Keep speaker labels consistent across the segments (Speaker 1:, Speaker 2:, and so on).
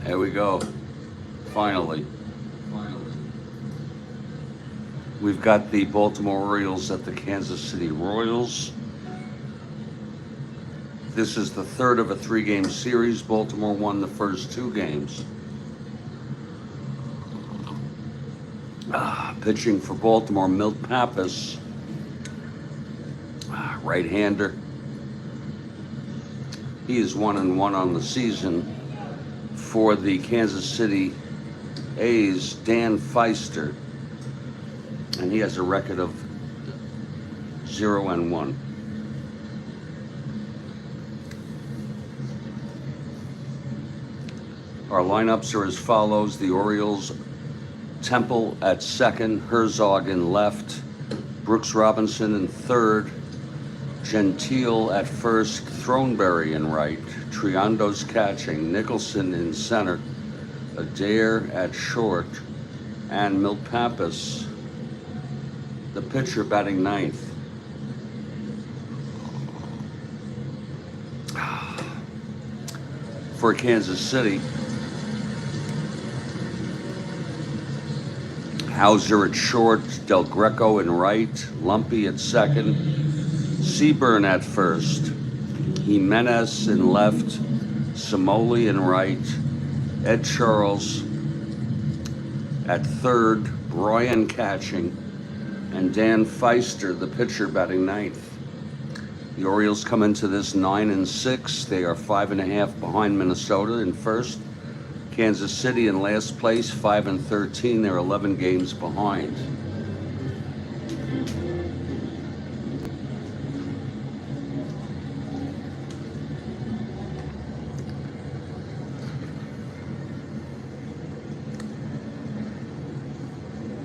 Speaker 1: There we go. Finally. We've got the Baltimore Orioles at the Kansas City Royals. This is the third of a three-game series. Baltimore won the first two games. Pitching for Baltimore, Pappas, right-hander. He is 1-1 on the season. For the Kansas City A's, Dan Pfister, and he has a record of 0-1. Our lineups are as follows. The Orioles, Temple at second, Herzog in left, Brooks Robinson in third, Gentile at first, Throneberry in right, Triando's catching, Nicholson in center, Adair at short, and Pappas, the pitcher, batting ninth. For Kansas City, Hauser at short, Del Greco in right, Lumpy at second, Seaburn at first, Jimenez in left, Samoli in right, Ed Charles at third, Bryan catching, and Dan Pfister, the pitcher, batting ninth. The Orioles come into this 9-6. They are 5.5 behind Minnesota in first. Kansas City in last place, 5-13. They're 11 games behind.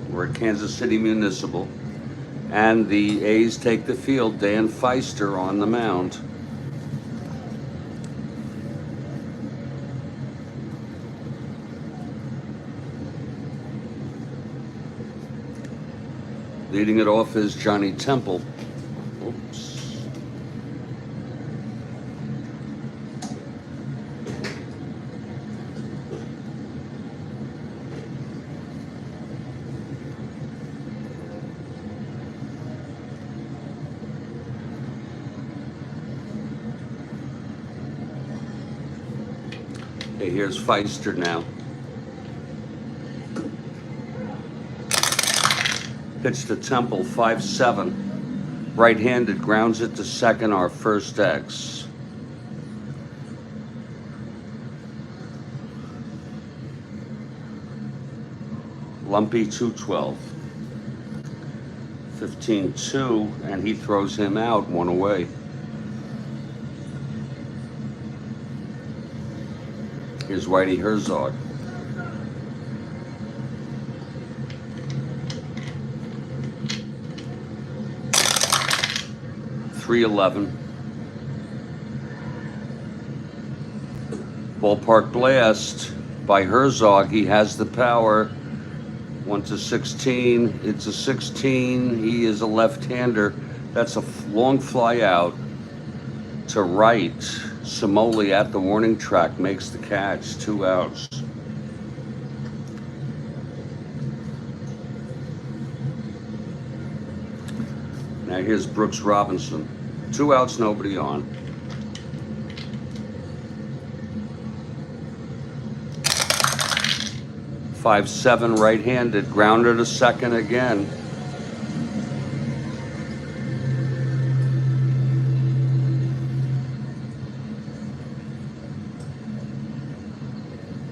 Speaker 1: We're at Kansas City Municipal, and the A's take the field. Dan Pfister on the mound. Leading it off is Johnny Temple. Oops. Okay, here's Pfister now. Pitch to Temple, 5-7. Right-handed, grounds it to second, our first X. Lumpy, 2-12. 15-2, and he throws him out, one away. Here's Whitey Herzog. .311. Ballpark blast by Herzog. He has the power. 1-16. It's a 16. He is a left-hander. That's a long fly out to right. Samoli at the warning track makes the catch. 2 outs. Now here's Brooks Robinson. 2 outs, nobody on. .57 right-handed, grounder to second again.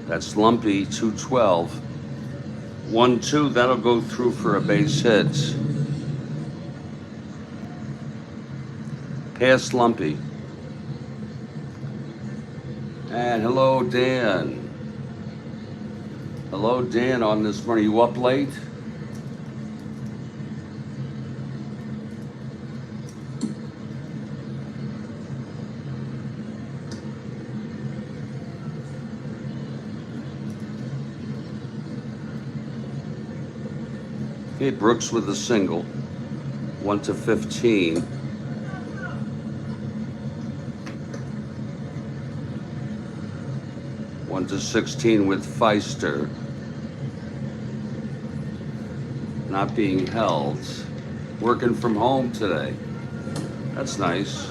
Speaker 1: That's Lumpy, 2-12. 1-2, that'll go through for a base hit. Past Lumpy. And hello, Dan. Hello, Dan, on this morning. You up late? Okay, Brooks with a single. 1-15. 1-16 with Pfister. Not being held. Working from home today. That's nice.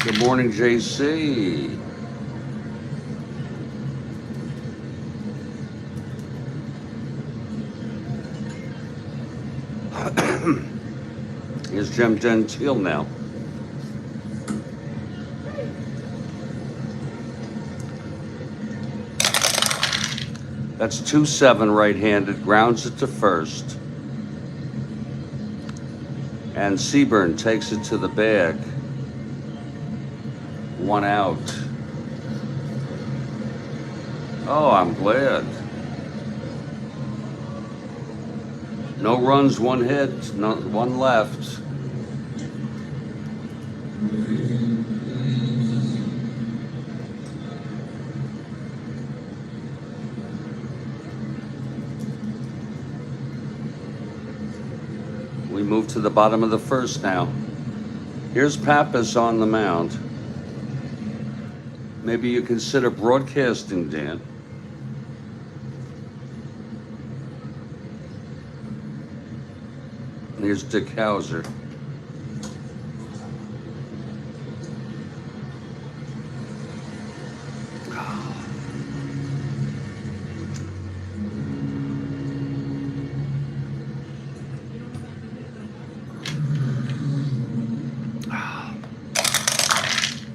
Speaker 1: Good morning, JC. Here's Jem Gentile now. That's 2-7 right-handed, grounds it to first. And Seaburn takes it to the bag. 1 out. Oh, I'm glad. No runs, 1 hit, 1 left. We move to the bottom of the first now. Here's Pappas on the mound. Maybe you consider broadcasting, Dan. Here's Dick Hauser.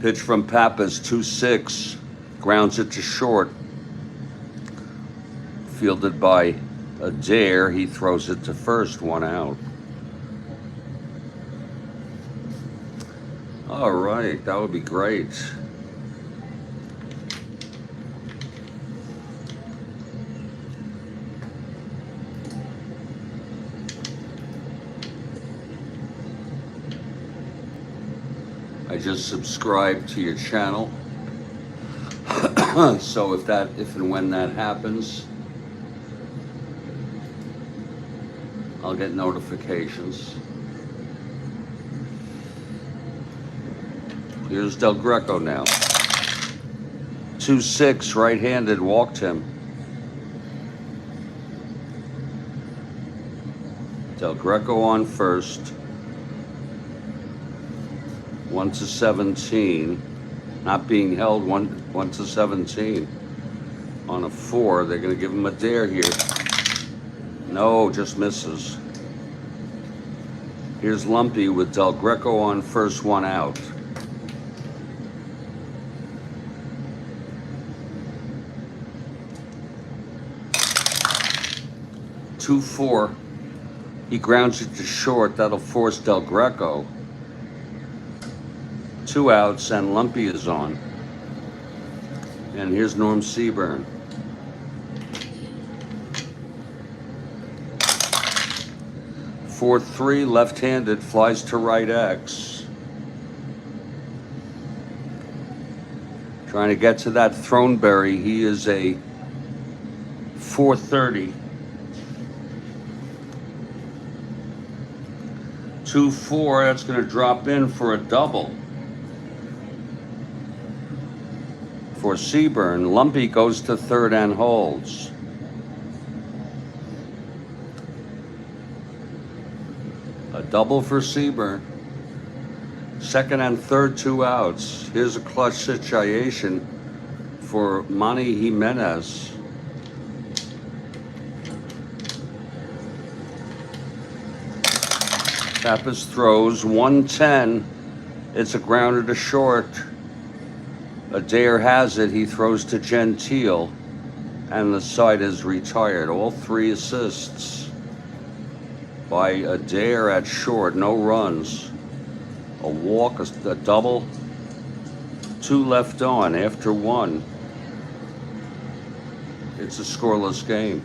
Speaker 1: Pitch from Pappas, 2-6, grounds it to short. Fielded by Adair, he throws it to first, 1 out. All right, that would be great. I just subscribed to your channel. So if and when that happens, I'll get notifications. Here's Del Greco now. 2-6, right-handed, walked him. Del Greco on first. 1-17, not being held. 1-17 on a 4. They're going to give him a dare here. No, just misses. Here's Lumpy with Del Greco on first, 1 out. Two, 4. He grounds it to short. That'll force Del Greco. 2 outs, and Lumpy is on. And here's Norm Seaburn. Four, 3, left-handed, flies to right X. Trying to get to that Throneberry. He is a 430. 2-4, that's going to drop in for a double. For Seaburn, Lumpy goes to third and holds. A double for Seaburn. Second and third, 2 outs. Here's a clutch situation for Manny Jimenez. Pappas throws 1-10. It's a grounder to short. Adair has it. He throws to Gentile, and the side is retired. All 3 assists by Adair at short. No runs. A walk, a double. 2 left on after 1. It's a scoreless game.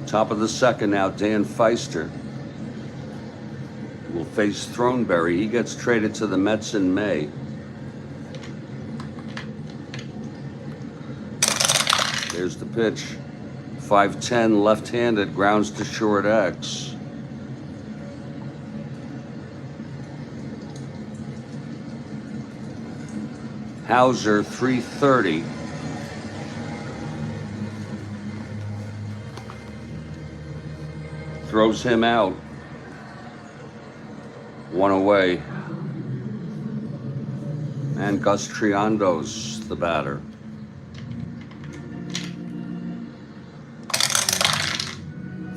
Speaker 1: Top of the second now, Dan Pfister will face Throneberry. He gets traded to the Mets in May. There's the pitch. 5-10, left-handed, grounds to short X. Hauser, 330. Throws him out. One away. And Gus Triando's the batter.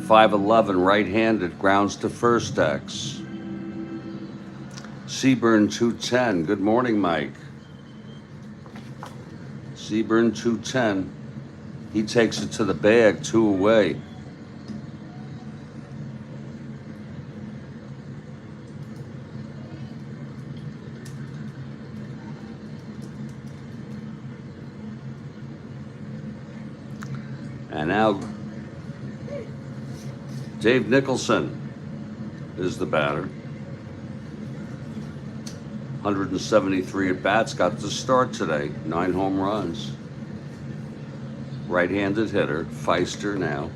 Speaker 1: .511, right-handed, grounds to first X. Seaburn, 210. Good morning, Mike. Seaburn, 210. He takes it to the bag, 2 away. And now Dave Nicholson is the batter. 173 at bats, got the start today. 9 home runs. Right-handed hitter, Pfister now.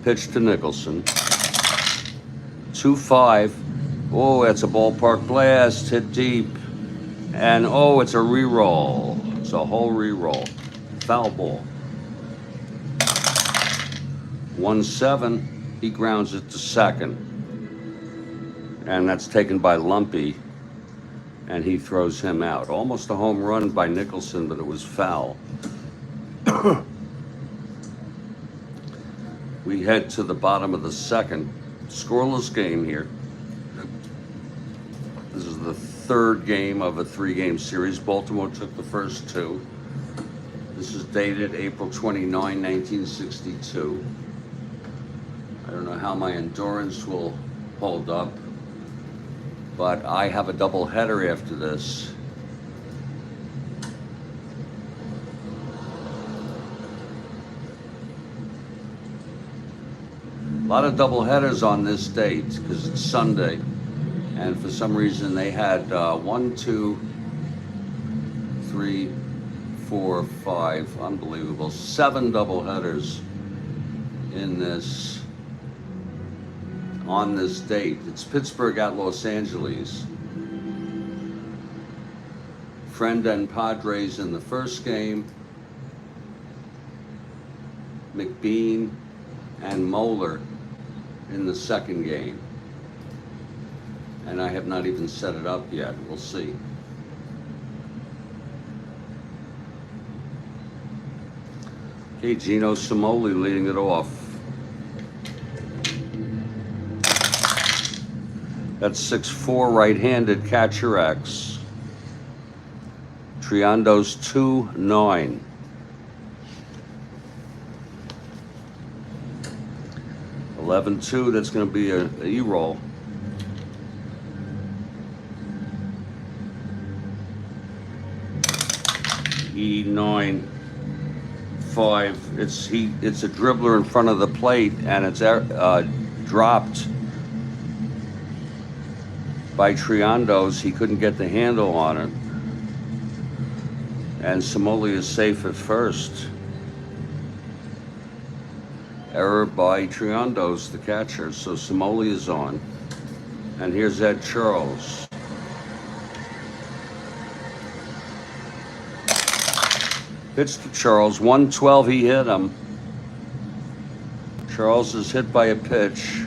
Speaker 1: Pitch to Nicholson. 2-5. Oh, that's a ballpark blast, hit deep. And oh, it's a re-roll. It's a whole re-roll. Foul ball. 1-7, he grounds it to second. And that's taken by Lumpy, and he throws him out. Almost a home run by Nicholson, but it was foul. We head to the bottom of the second. Scoreless game here. This is the third game of a 3-game series. Baltimore took the first 2. This is dated April 29, 1962. I don't know how my endurance will hold up, but I have a double header after this. A lot of double headers on this date because it's Sunday, and for some reason they had 1, 2, 3, 4, 5, unbelievable, 7 double headers in this, on this date. It's Pittsburgh at Los Angeles. Friend and Padres in the first game. McBean and Moeller in the second game. And I have not even set it up yet. We'll see. Okay, Gino Cimoli leading it off. That's 6'4", right-handed, catcher X. Triando's 2-9. (11-2). That's going to be a E-roll. E9. 5. It's a dribbler in front of the plate, and it's dropped by Triando's. He couldn't get the handle on it, and Cimoli is safe at first. Error by Triando's, the catcher. So Cimoli is on, and here's Ed Charles. Pitch to Charles, 112, he hit him. Charles is hit by a pitch.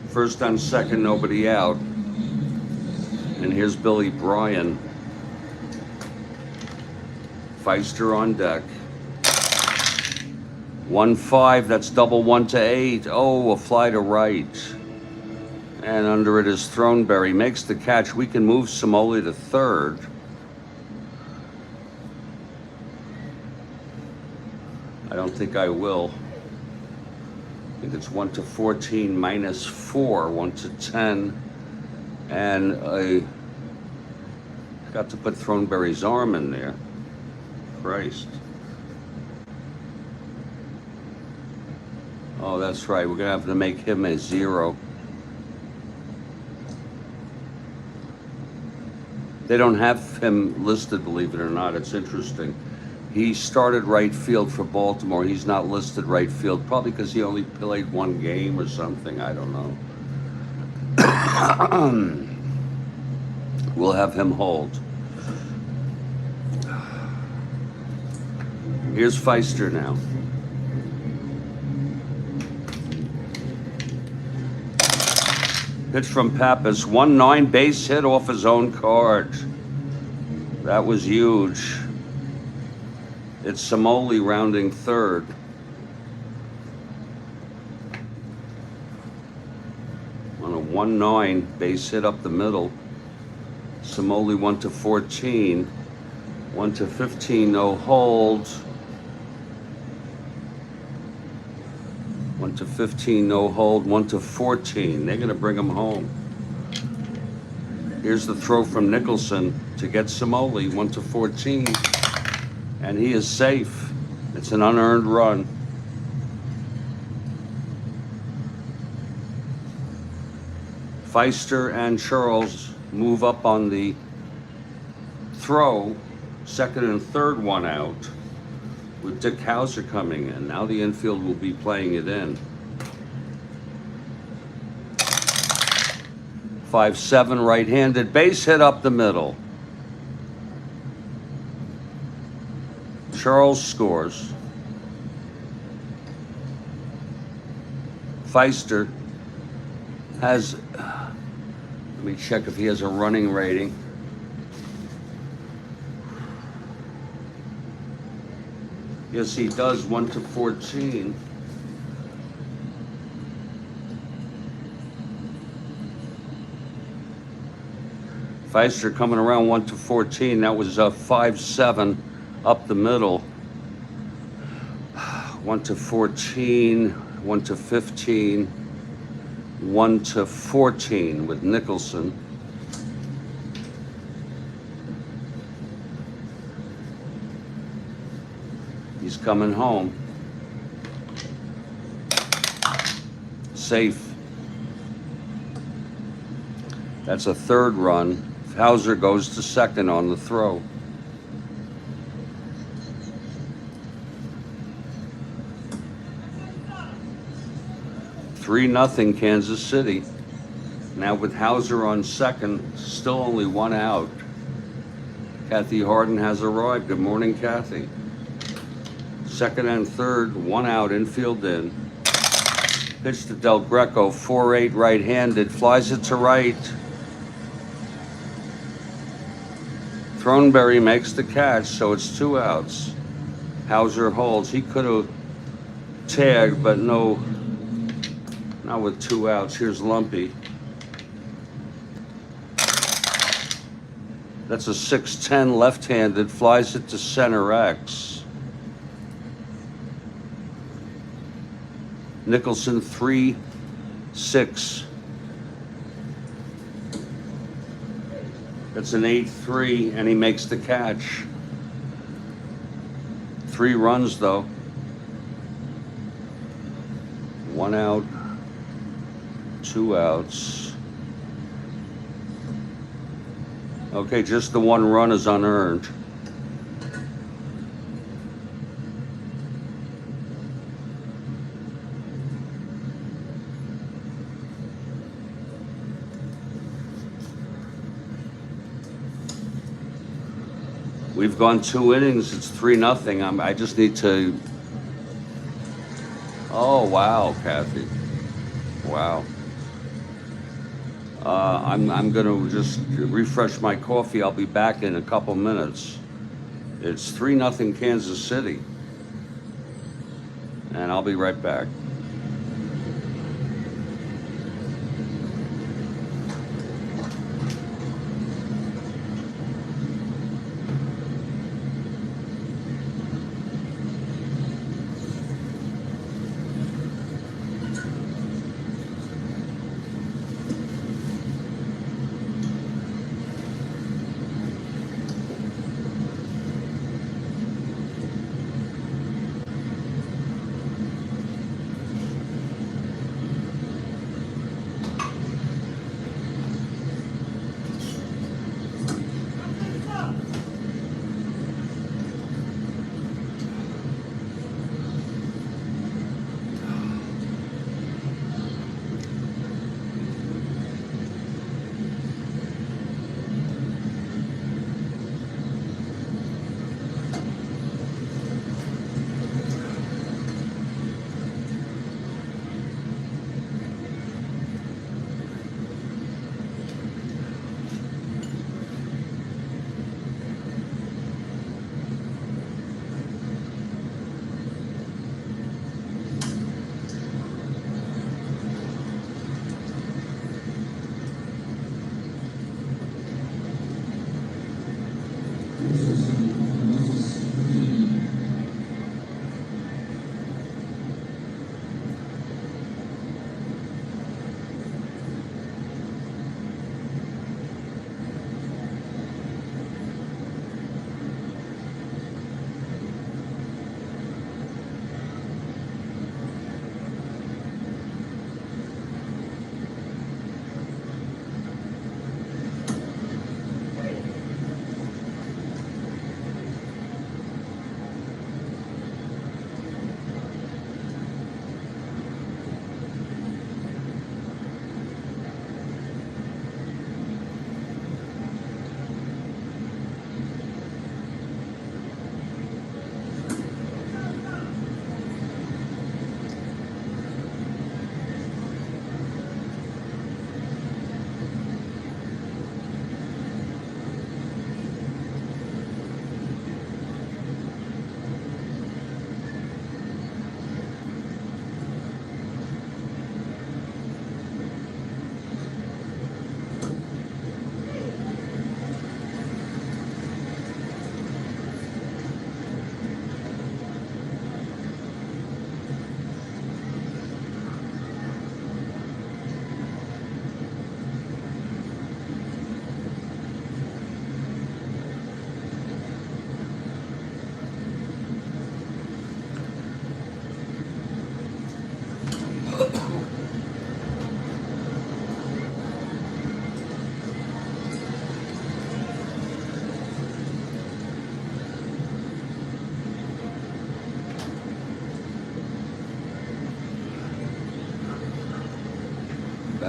Speaker 1: First on second, nobody out. And here's Billy Bryan. Pfister on deck. 1-5, that's double 1 to 8. Oh, a fly to right. And under it is Throneberry. Makes the catch. We can move Cimoli to third. I don't think I will. I think it's 1 to 14 minus 4, 1 to 10. And I got to put Throneberry's arm in there. Christ. Oh, that's right. We're going to have to make him a 0. They don't have him listed, believe it or not. It's interesting. He started right field for Baltimore. He's not listed right field, probably because he only played 1 game or something. I don't know. We'll have him hold. Here's Pfister now. Pitch from Pappas, 1-9 base hit off his own card. That was huge. It's Samoli rounding third. On a 1-9 base hit up the middle. Samoli 1-14. 1-15, no hold. 1-15, no hold. 1-14. They're going to bring him home. Here's the throw from Nicholson to get Samoli, 1-14. And he is safe. It's an unearned run. Pfister and Charles move up on the throw, second and third one out, with Dick Hauser coming in. Now the infield will be playing it in. 5-7 right-handed, base hit up the middle. Charles scores. Pfister has, let me check if he has a running rating. Yes, he does, 1-14. Pfister coming around 1-14. That was a 5-7 up the middle. 1-14, 1-15, 1-14 with Nicholson. He's coming home. Safe. That's a third run. Hauser goes to second on the throw. Three nothing Kansas City. Now with Hauser on second, still only one out. Kathy Harden has arrived. Good morning, Kathy. Second and third, one out, infield in. Pitch to Del Greco, 4-8 right-handed, flies it to right. Throneberry makes the catch, so it's two outs. Hauser holds. He could have tagged, but no, not with two outs. Here's Lumpy. That's a 6-10 left-handed, flies it to center X. Nicholson 3-6. That's an 8-3, and he makes the catch. 3 runs, though. 1 out, 2 outs. Okay, just the 1 run is unearned. We've gone 2 innings. It's 3-0. I just need to. Oh wow, Kathy. Wow. I'm gonna just refresh my coffee. I'll be back in a couple minutes. It's 3-0 Kansas City, and I'll be right back.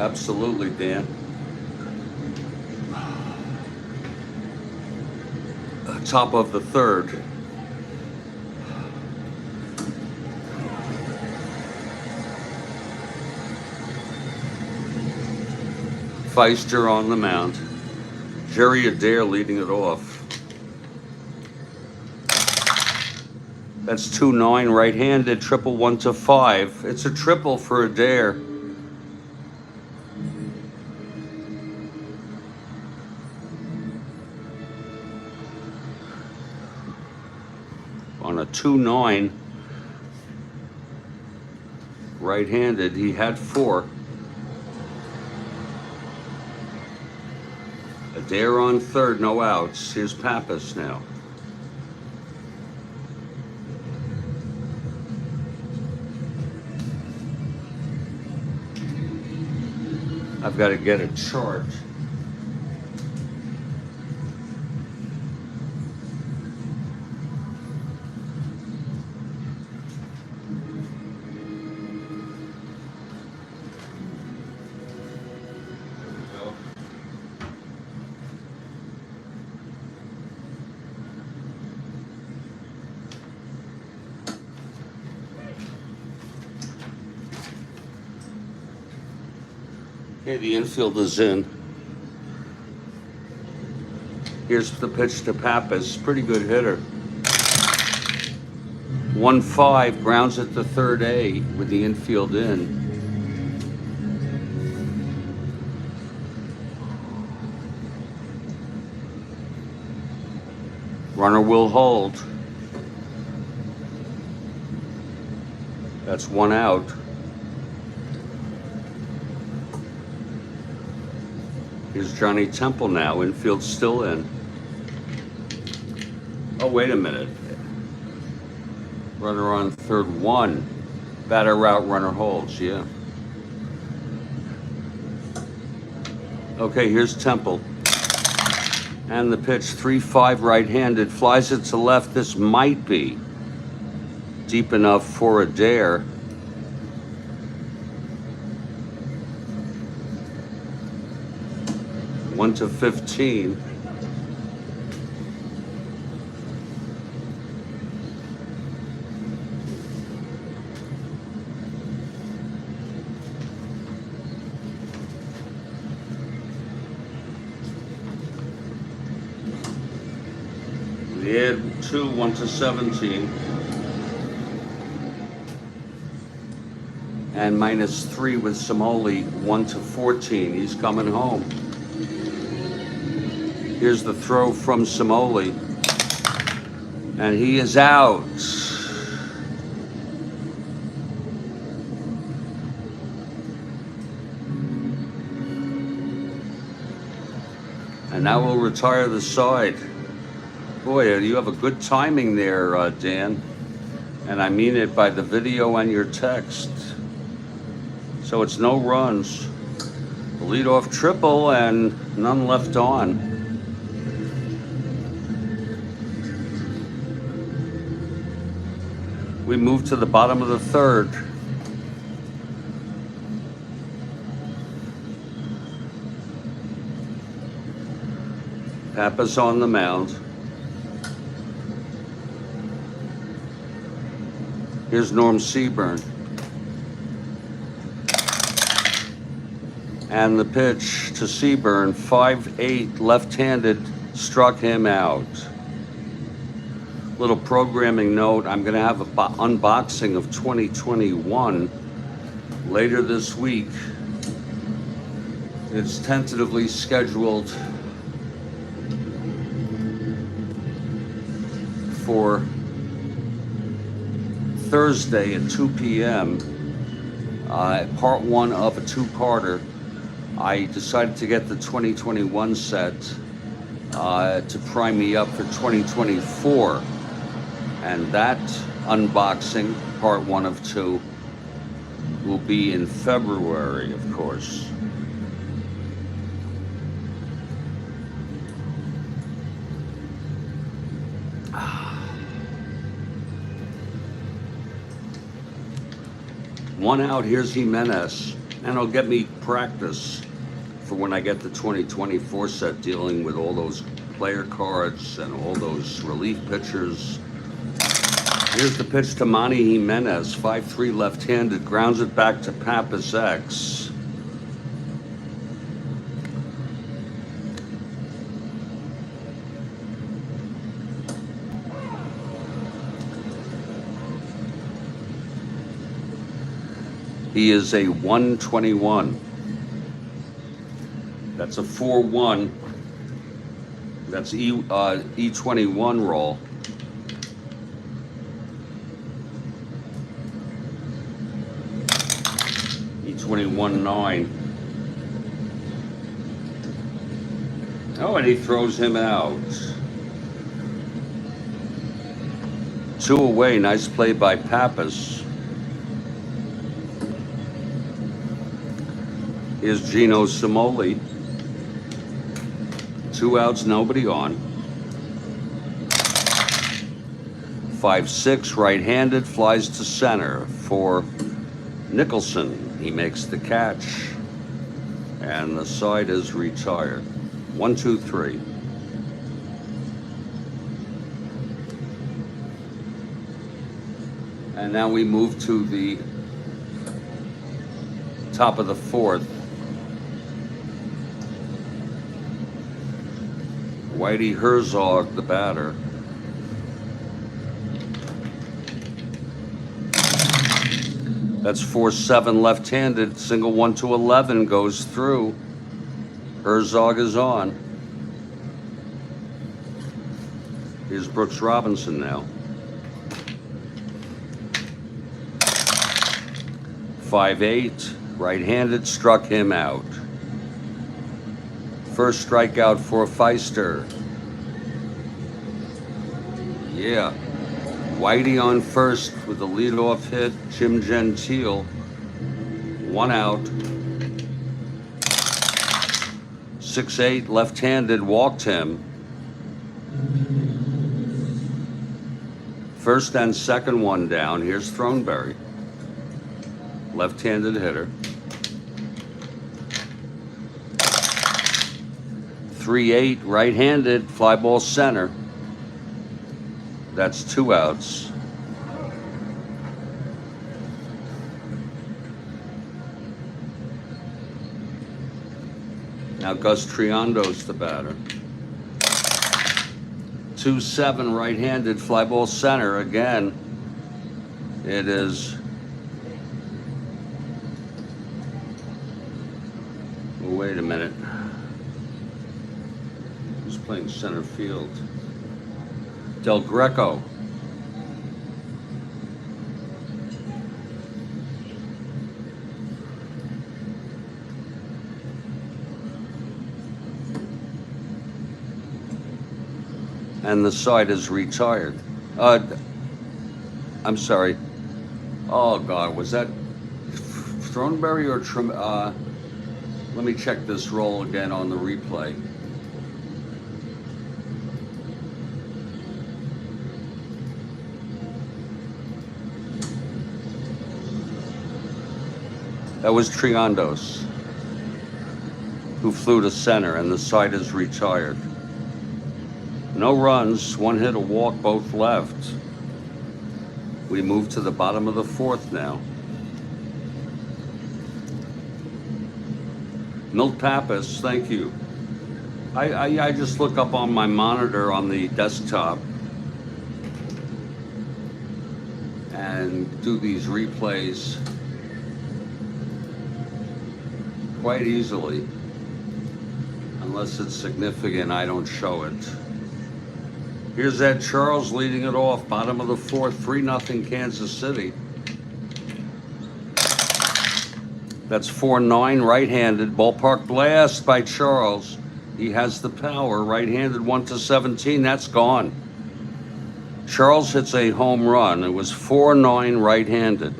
Speaker 1: Absolutely, Dan. Top of the third. Pfister on the mound. Jerry Adair leading it off. That's 2-9 right-handed, triple 1-5. It's a triple for Adair. On a 2-9 right-handed, he had 4. Adair on third, no outs. Here's Pappas now. I've got to get a chart. Okay, the infield is in. Here's the pitch to Pappas. Pretty good hitter. 1-5, grounds it to third A with the infield in. Runner will hold. That's 1 out. Here's Johnny Temple now, infield still in. Oh, wait a minute. Runner on third, 1. Batter route, runner holds, yeah. Okay, here's Temple. And the pitch, 3-5 right-handed, flies it to left. This might be deep enough for Adair. One to 15. We add 2, 1 to 17. And -3 with Somoli, 1 to 14. He's coming home. Here's the throw from Somoli. And he is out. And now we'll retire the side. Boy, you have a good timing there, Dan. And I mean it by the video and your text. So it's no runs. The leadoff triple and none left on. We move to the bottom of the third. Pappas on the mound. Here's Norm Seaburn. And the pitch to Seaburn, 5-8, left-handed, struck him out. Little programming note, I'm going to have an unboxing of 2021 later this week. It's tentatively scheduled for Thursday at 2 p.m. Part 1 of a 2-parter. I decided to get the 2021 set to prime me up for 2024. And that unboxing, part 1 of 2, will be in February, of course. One out, here's Jimenez. And it'll get me practice for when I get the 2024 set, dealing with all those player cards and all those relief pitchers. Here's the pitch to Manny Jimenez, 5-3 left-handed, grounds it back to Pappas X. He is a 121. That's a 4-1. That's E21 roll. E21-9. Oh, and he throws him out. 2 away. Nice play by Pappas. Here's Gino Simoli. 2 outs, nobody on. 5-6, right-handed, flies to center for Nicholson. He makes the catch, and the side is retired. 1-2-3. And now we move to the top of the 4th. Whitey Herzog, the batter. That's 4-7 left-handed. Single 1-11 goes through. Herzog is on. Here's Brooks Robinson now. 5-8, right-handed, struck him out. First strikeout for Pfister. Yeah. Whitey on first with the leadoff hit. Jim Gentile. 1 out. 6-8, left-handed, walked him. First and second one down. Here's Throneberry. Left-handed hitter. 3-8, right-handed, fly ball center. That's 2 outs. Now Gus Triando's the batter. 2-7, right-handed, fly ball center. Again, it is... Oh, wait a minute. Who's playing center field? Del Greco. And the side is retired. I'm sorry. Oh God, was that Throneberry or let me check this roll again on the replay. That was Triandos, who flew to center, and the side is retired. No runs, 1 hit, a walk, both left. We move to the bottom of the 4th now. Milt Pappas, thank you. I just look up on my monitor on the desktop and do these replays quite easily. Unless it's significant, I don't show it. Here's Ed Charles leading it off, bottom of the 4th, 3-0 Kansas City. That's 4-9, right-handed, ballpark blast by Charles. He has the power, right-handed, 1-17, that's gone. Charles hits a home run. It was 4-9, right-handed.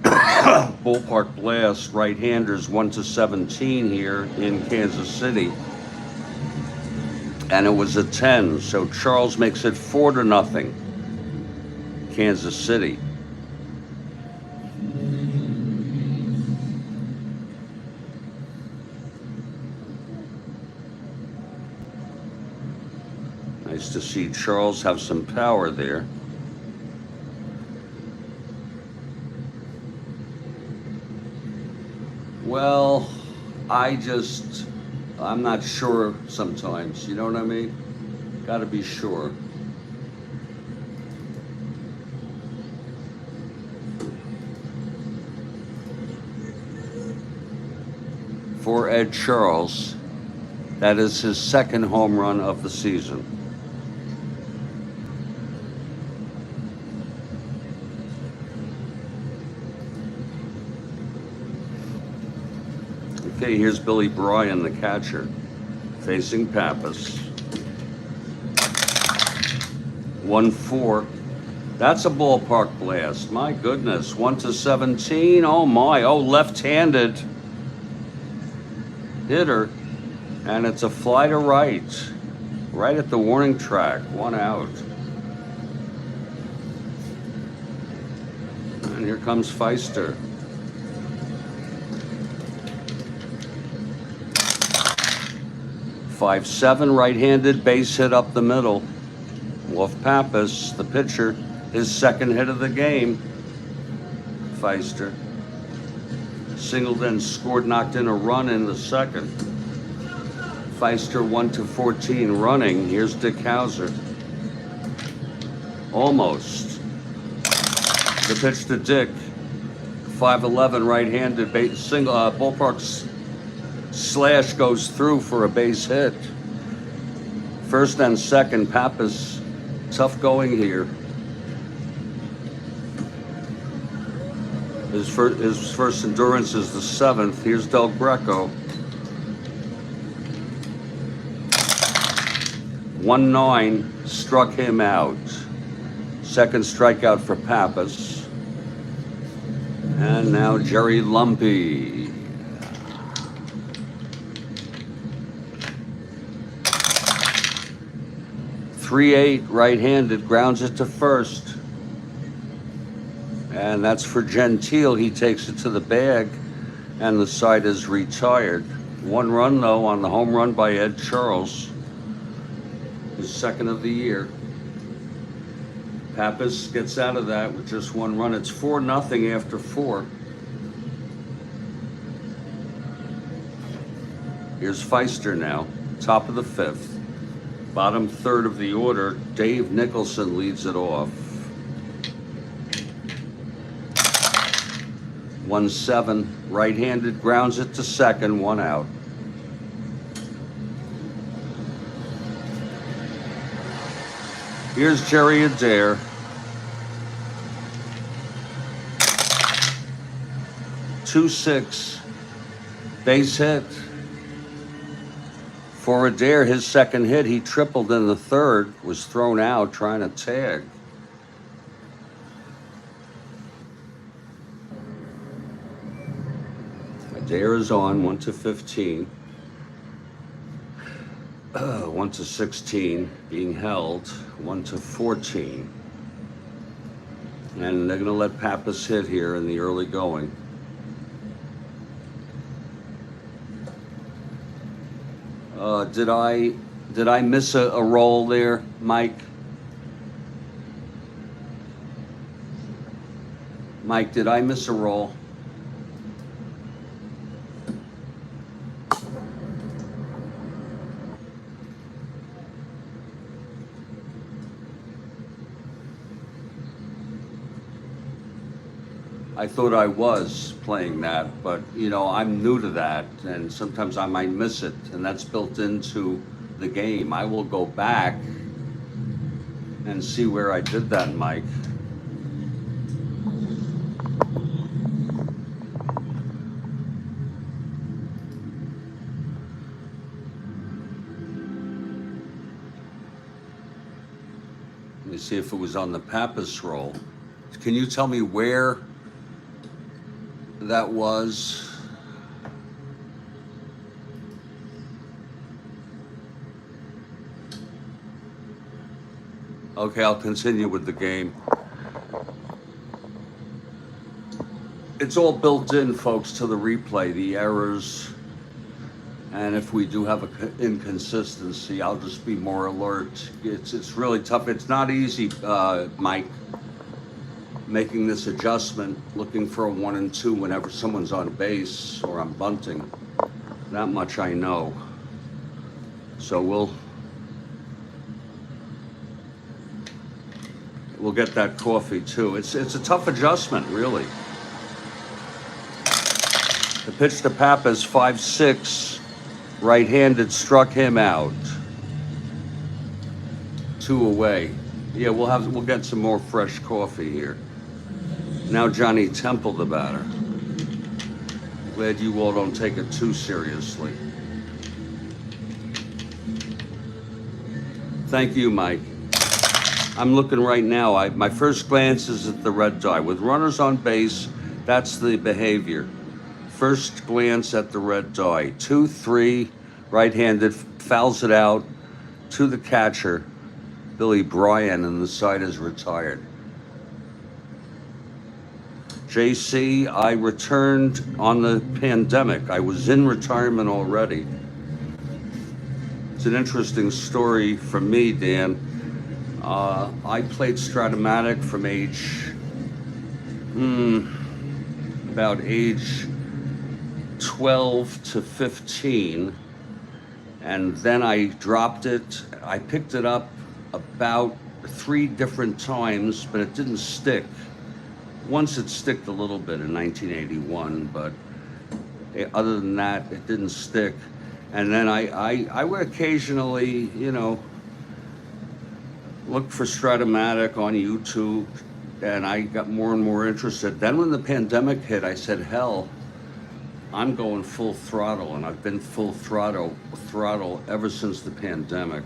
Speaker 1: Ballpark blast, right-handers, 1-17 here in Kansas City. And it was a 10, so Charles makes it 4-0, Kansas City. Nice to see Charles have some power there. Well, I'm not sure sometimes, you know what I mean? Gotta be sure. For Ed Charles, that is his second home run of the season. Okay, here's Billy Bryan, the catcher, facing Pappas. 1-4. That's a ballpark blast. My goodness. 1-17. Oh my. Oh, left-handed hitter. And it's a fly to right. Right at the warning track. 1 out. And here comes Pfister. .57 right-handed base hit up the middle. Wolf Pappas, the pitcher, his second hit of the game. Pfister. Singled and scored, knocked in a run in the second. Pfister 1-14 running. Here's Dick Hauser. Almost. The pitch to Dick. 5'11 right-handed ballpark slash goes through for a base hit. First and second, Pappas. Tough going here. His first endurance is the 7th. Here's Del Greco. 1-9 struck him out. Second strikeout for Pappas. And now Jerry Lumpy. 3-8 right-handed, grounds it to first. And that's for Gentile. He takes it to the bag, and the side is retired. 1 run, though, on the home run by Ed Charles. His second of the year. Pappas gets out of that with just 1 run. It's 4-0 after 4. Here's Pfister now, top of the 5th. Bottom third of the order, Dave Nicholson leads it off. 1-7, right-handed, grounds it to second, 1 out. Here's Jerry Adair. .26, base hit. For Adair, his second hit, he tripled in the third, was thrown out trying to tag. Adair is on, 1-15. 1-16, being held, 1-14. And they're going to let Pappas hit here in the early going. Did I miss a roll there, Mike? Mike, did I miss a roll? I thought I was playing that, but you know, I'm new to that, and sometimes I might miss it, and that's built into the game. I will go back and see where I did that, Mike. Let me see if it was on the Pappas roll. Can you tell me where that was? Okay, I'll continue with the game. It's all built in, folks, to the replay, the errors And if we do have a inconsistency, I'll just be more alert. It's really tough. It's not easy, Mike, making this adjustment, looking for a 1 and 2 whenever someone's on base or I'm bunting. That much I know. So we'll get that coffee too. It's a tough adjustment, really. The pitch to Pappas, 5-6, right-handed, struck him out. 2 away. Yeah, we'll get some more fresh coffee here. Now Johnny Temple, the batter. Glad you all don't take it too seriously. Thank you, Mike. I'm looking right now. My first glance is at the red dye. With runners on base, that's the behavior. First glance at the red dye. 2-3, right-handed, fouls it out to the catcher, Billy Bryan, and the side is retired. JC, I returned on the pandemic. I was in retirement already. It's an interesting story for me, Dan. I played Strat-O-Matic from about age 12 to 15, and then I dropped it. I picked it up about 3 different times, but it didn't stick. Once it sticked a little bit in 1981, but other than that, it didn't stick. And then I would occasionally, look for Strat-O-Matic on YouTube, and I got more and more interested. Then when the pandemic hit, I said, hell, I'm going full throttle, and I've been full throttle ever since the pandemic.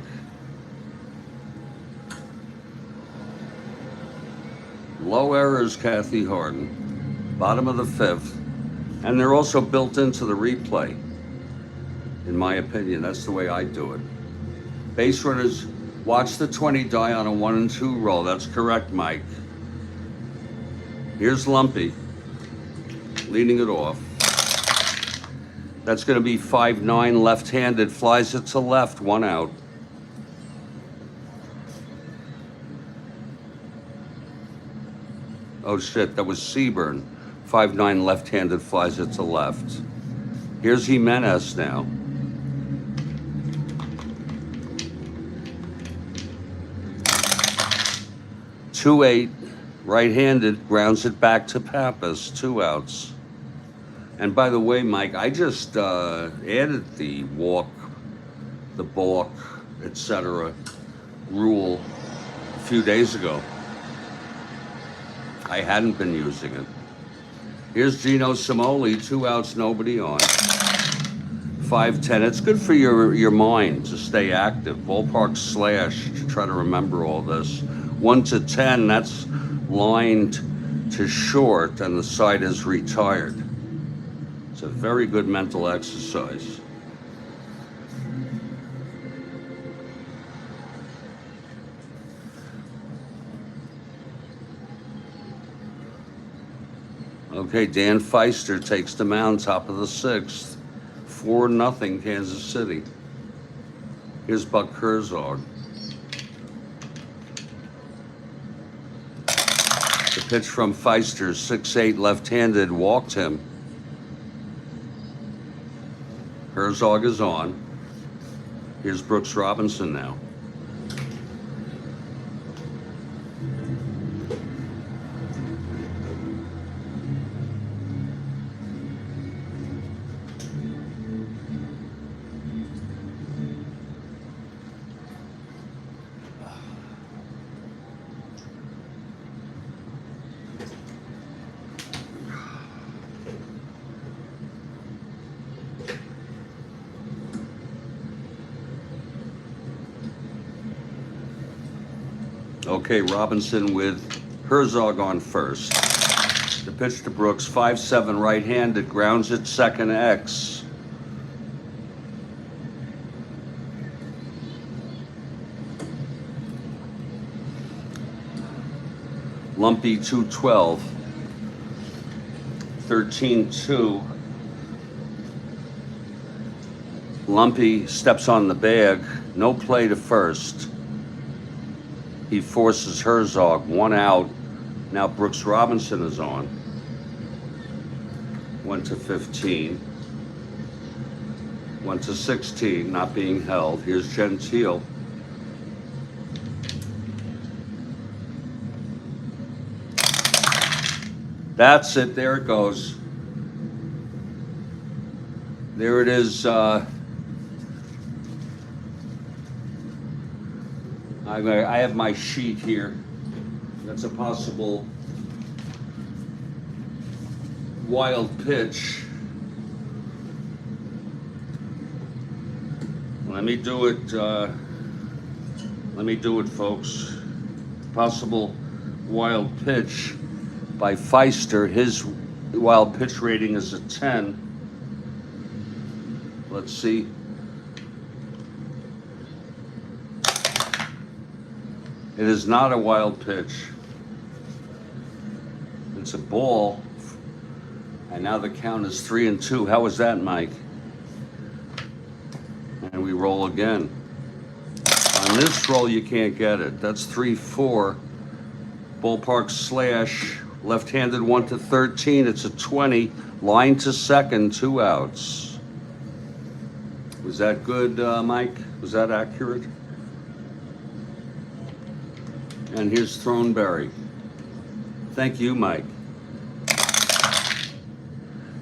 Speaker 1: Low errors, Kathy Harden. Bottom of the 5th. And they're also built into the replay. In my opinion, that's the way I do it. Base runners, watch the 20 die on a 1 and 2 roll. That's correct, Mike. Here's Lumpy, leading it off. That's going to be 5-9, left-handed, flies it to left, 1 out. Oh shit, that was Seaburn. 5-9, left-handed, flies it to left. Here's Jimenez now. Two 8, right-handed, grounds it back to Pappas, 2 outs. And by the way, Mike, I just added the walk, the balk, etc. rule a few days ago. I hadn't been using it. Here's Gino Simoli, 2 outs, nobody on. 5-10. It's good for your mind to stay active. Ballpark slash to try to remember all this. 1 to 10. That's lined to short, and the side is retired. It's a very good mental exercise. Okay, Dan Pfister takes the mound, top of the 6th. 4-0 Kansas City. Here's Buck Herzog. The pitch from Pfister, 6-8, left-handed, walked him. Herzog is on. Here's Brooks Robinson now. Okay, Robinson with Herzog on first. The pitch to Brooks, 5-7, right-handed, grounds it, second X. Lumpy, 2-12. 13-2. Lumpy steps on the bag. No play to first. He forces Herzog, 1 out. Now Brooks Robinson is on. 1 to 15. 1 to 16, not being held. Here's Gentile. That's it. There it goes. There it is. I have my sheet here. That's a possible wild pitch. Let me do it, folks. Possible wild pitch by Pfister. His wild pitch rating is a 10. Let's see. It is not a wild pitch. It's a ball. And now the count is 3-2. How was that, Mike? And we roll again. On this roll, you can't get it. That's 3-4. Ballpark slash. Left-handed 1 to 13. It's a 20. Line to second, 2 outs. Was that good, Mike? Was that accurate? And here's Throneberry. Thank you, Mike.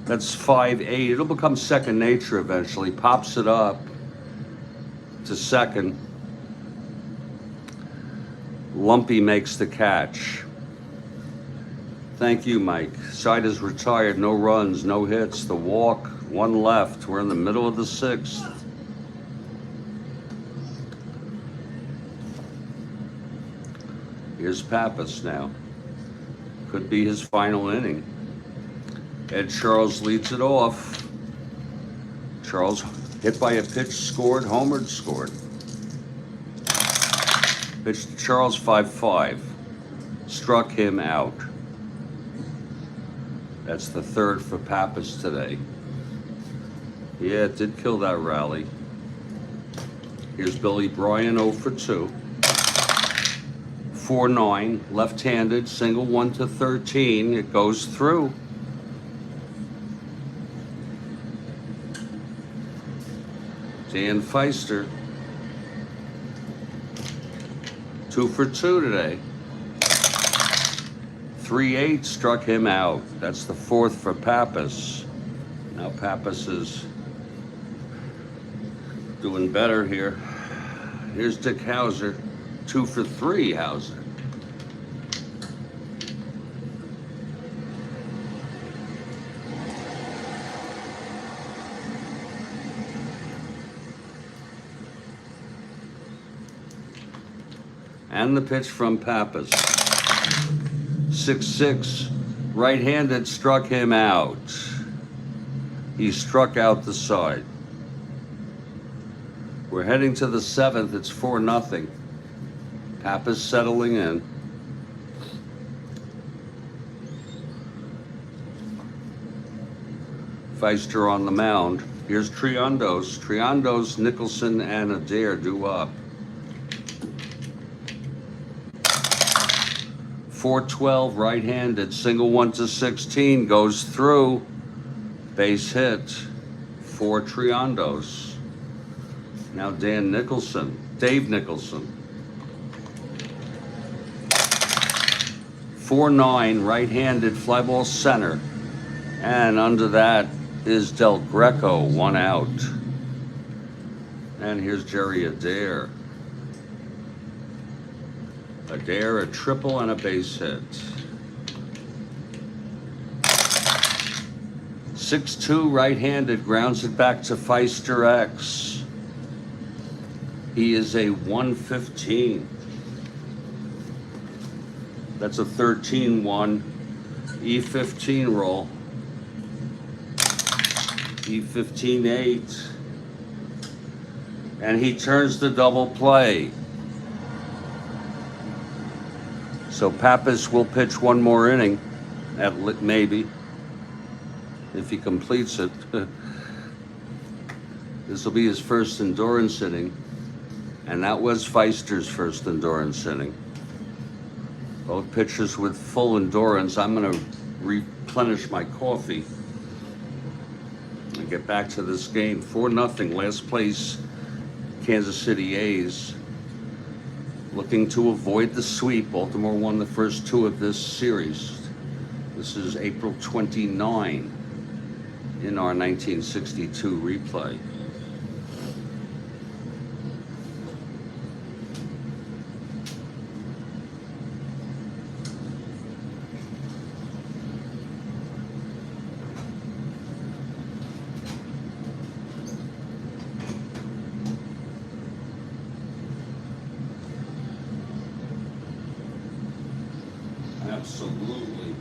Speaker 1: That's 5-8. It'll become second nature eventually. Pops it up to second. Lumpy makes the catch. Thank you, Mike. Side is retired. No runs, no hits. The walk, 1 left. We're in the middle of the 6th. Here's Pappas now. Could be his final inning. Ed Charles leads it off. Charles hit by a pitch, scored, homered, scored. Pitch to Charles, 5-5. Struck him out. That's the 3rd for Pappas today. Yeah, it did kill that rally. Here's Billy Bryan, 0 for 2. 4-9, left-handed, single 1 to 13. It goes through. Dan Pfister, 2 for 2 today. 3-8 struck him out. That's the 4th for Pappas. Now Pappas is doing better here. Here's Dick Hauser, 2 for 3, Hauser. And the pitch from Pappas. 6-6, right-handed, struck him out. He struck out the side. We're heading to the 7th. It's 4-0. Pappas settling in. Pfister on the mound. Here's Triondos. Triondos, Nicholson, and Adair due up. 4-12, right-handed, single 1 to 16, goes through. Base hit for Triondos. Now Dave Nicholson. 4-9, right-handed, fly ball center. And under that is Del Greco, 1 out. And here's Jerry Adair. Adair, a triple and a base hit. 6-2, right-handed, grounds it back to Pfister X. He is a 115. That's a 13-1. E15 roll. E15-8. And he turns the double play. So Pappas will pitch 1 more inning, maybe, if he completes it. This will be his first endurance inning, and that was Pfister's first endurance inning. Both pitchers with full endurance. I'm going to replenish my coffee and get back to this game. 4-0, last place, Kansas City A's. Looking to avoid the sweep. Baltimore won the first 2 of this series. This is April 29 in our 1962 replay. Absolutely.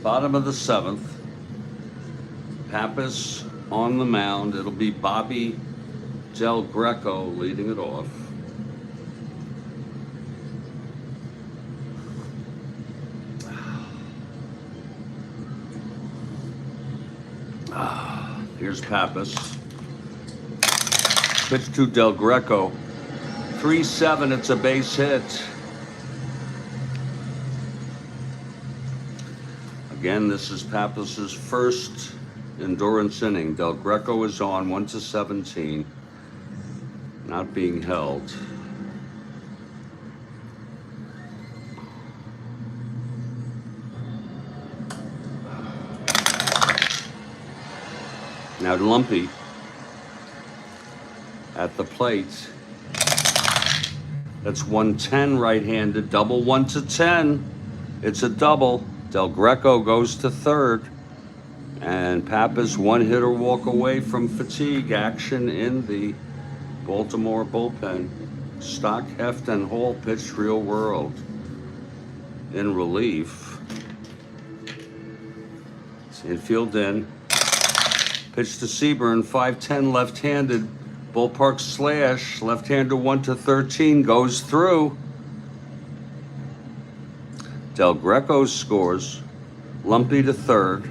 Speaker 1: Bottom of the 7th. Pappas on the mound. It'll be Bobby Del Greco leading it off. Here's Pappas. Pitch to Del Greco. 3-7, it's a base hit. Again, this is Pappas's first endurance inning. Del Greco is on 1-17. Not being held. Now Lumpy at the plate. That's 110 right-handed. Double 1-10. It's a double. Del Greco goes to third. And Pappas 1-hitter walk away from fatigue action in the Baltimore bullpen. Stock, Heft, and Hall pitched real world. In relief. Infield in. Pitch to Seaburn, 5-10 left-handed. Ballpark slash, left-hander 1-13, goes through. Del Greco scores. Lumpy to third.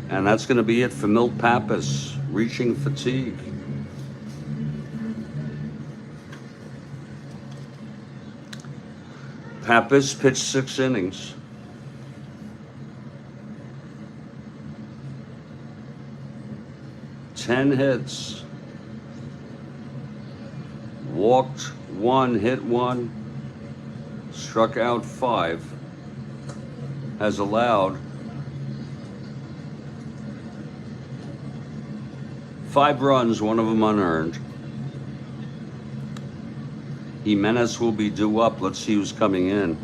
Speaker 1: And that's going to be it for Milt Pappas, reaching fatigue. Pappas pitched 6 innings. Ten hits. Walked 1, hit 1, struck out 5. Has allowed 5 runs, 1 of them unearned. Jimenez will be due up. Let's see who's coming in.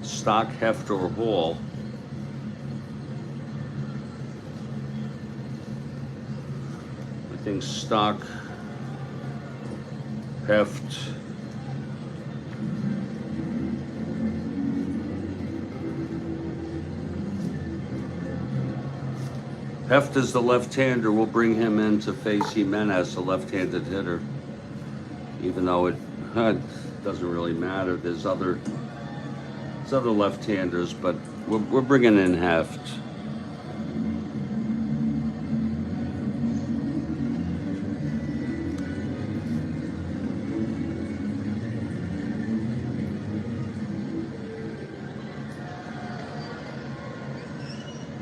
Speaker 1: Stock, Heft, or Hall. I think Stock, Heft. Heft is the left-hander. We'll bring him in to face Jimenez, a left-handed hitter. Even though it doesn't really matter. There's other left-handers, but we're bringing in Heft.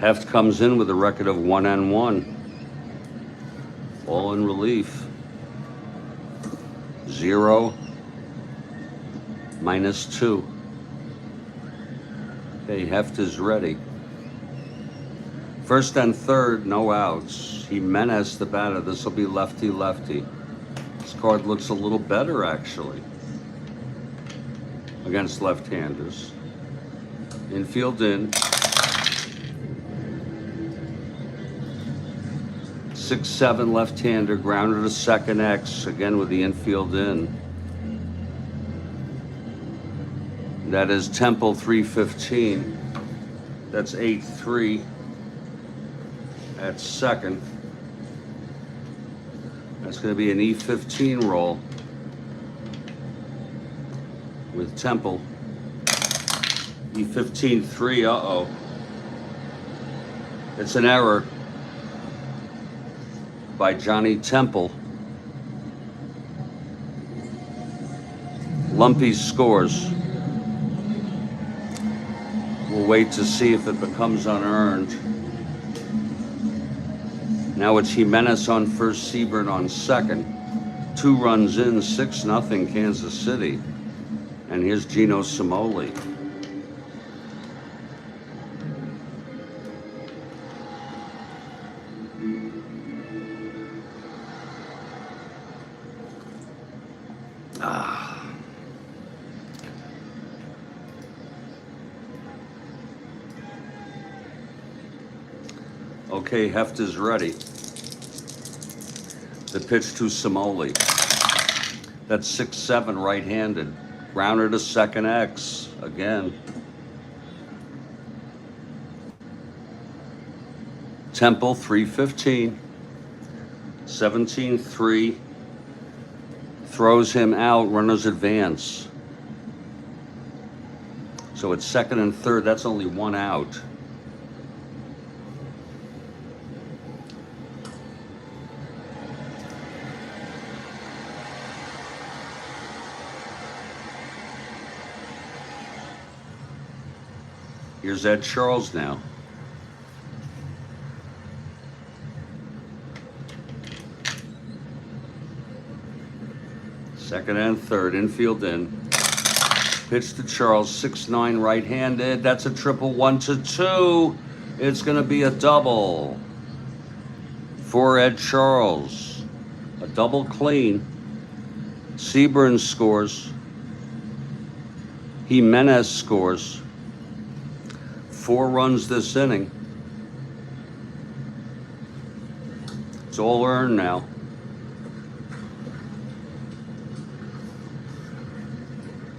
Speaker 1: Heft comes in with a record of 1-1. All in relief. 0 -2. Okay, Heft is ready. First and third, no outs. Jimenez, the batter. This will be lefty-lefty. This card looks a little better, actually, against left-handers. Infield in. 6-7 left-hander, grounder to second X, again with the infield in. That is Temple 315. That's 8-3 at second. That's going to be an E15 roll with Temple. E15-3, uh-oh. It's an error by Johnny Temple. Lumpy scores. We'll wait to see if it becomes unearned. Now it's Jimenez on first, Seaburn on second. 2 runs in, 6-0 Kansas City. And here's Gino Cimoli. Okay, Heft is ready. The pitch to Cimoli. That's 6-7 right-handed. Grounder to second X again. Temple 3-15. 17-3. Throws him out, runners advance. So it's second and third, that's only 1 out. Here's Ed Charles now. Second and third, infield in. Pitch to Charles, 6-9 right-handed. That's a triple, 1-2. It's going to be a double for Ed Charles. A double clean. Seaburn scores. Jimenez scores. 4 runs this inning. It's all earned now.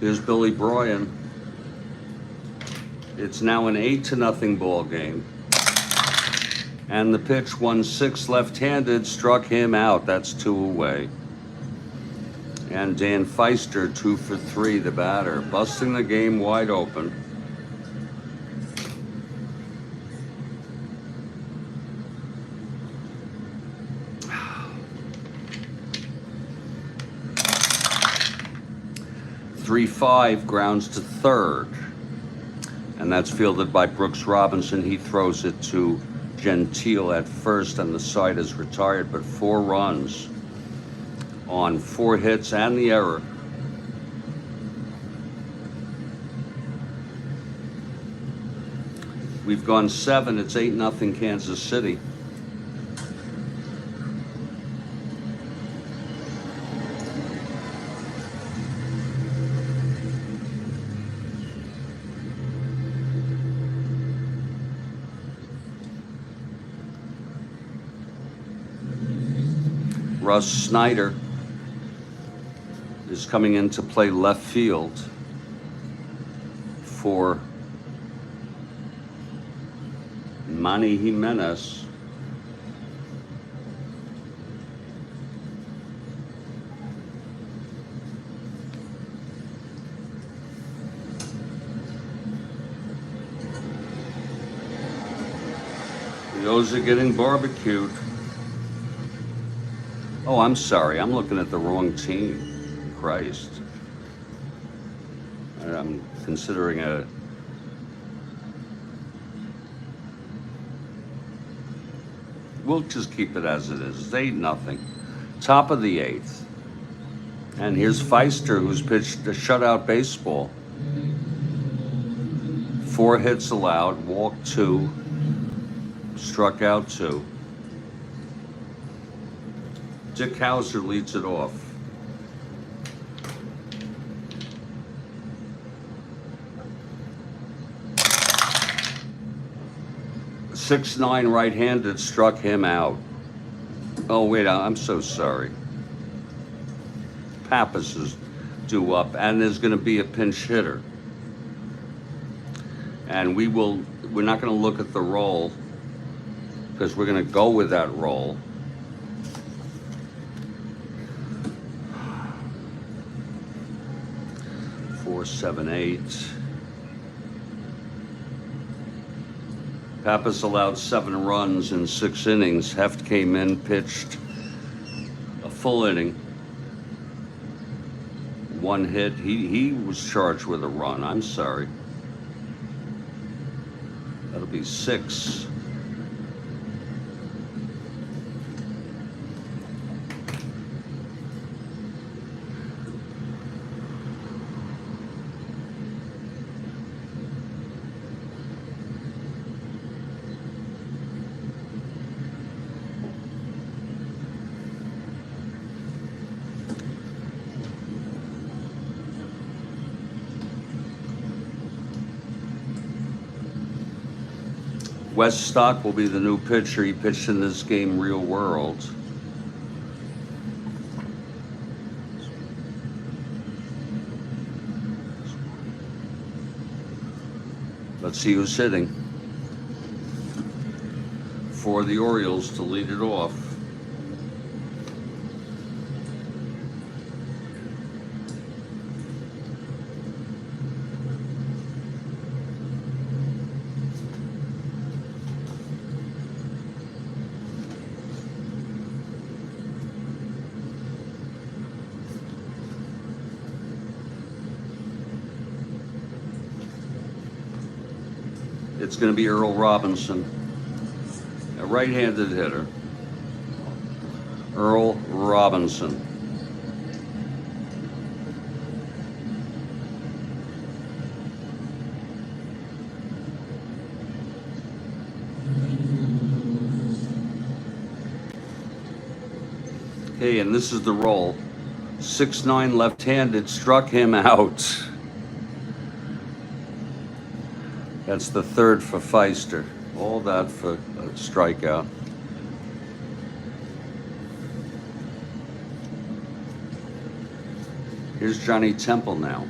Speaker 1: Here's Billy Bryan. It's now an 8-0 ball game. And the pitch, 1-6 left-handed, struck him out. That's 2 away. And Dan Pfister, 2 for 3, the batter, busting the game wide open. Three-5 grounds to third, and that's fielded by Brooks Robinson. He throws it to Gentile at first, and the side is retired, but 4 runs on 4 hits and the error. We've gone 7. It's 8-0 Kansas City. Russ Snyder is coming in to play left field for Manny Jimenez. The O's are getting barbecued. Oh, I'm sorry. I'm looking at the wrong team. Christ. I'm considering a... We'll just keep it as it is. It's 8-0. Top of the 8th. And here's Pfister, who's pitched a shutout baseball. 4 hits allowed, walked 2, struck out 2. Dick Hauser leads it off. A 6-9 right-handed struck him out. Oh, wait, I'm so sorry. Pappas is due up, and there's going to be a pinch hitter. And we will we're not going to look at the roll because we're going to go with that roll. Four, 7, 8. Pappas allowed 7 runs in 6 innings. Heft came in, pitched a full inning. 1 hit. He was charged with a run. I'm sorry. That'll be 6. Wes Stock will be the new pitcher. He pitched in this game real world. Let's see who's hitting for the Orioles to lead it off. It's going to be Earl Robinson, a right-handed hitter. Earl Robinson. Okay, and this is the roll. 6'9" left-handed struck him out. That's the 3rd for Pfister. All that for a strikeout. Here's Johnny Temple now.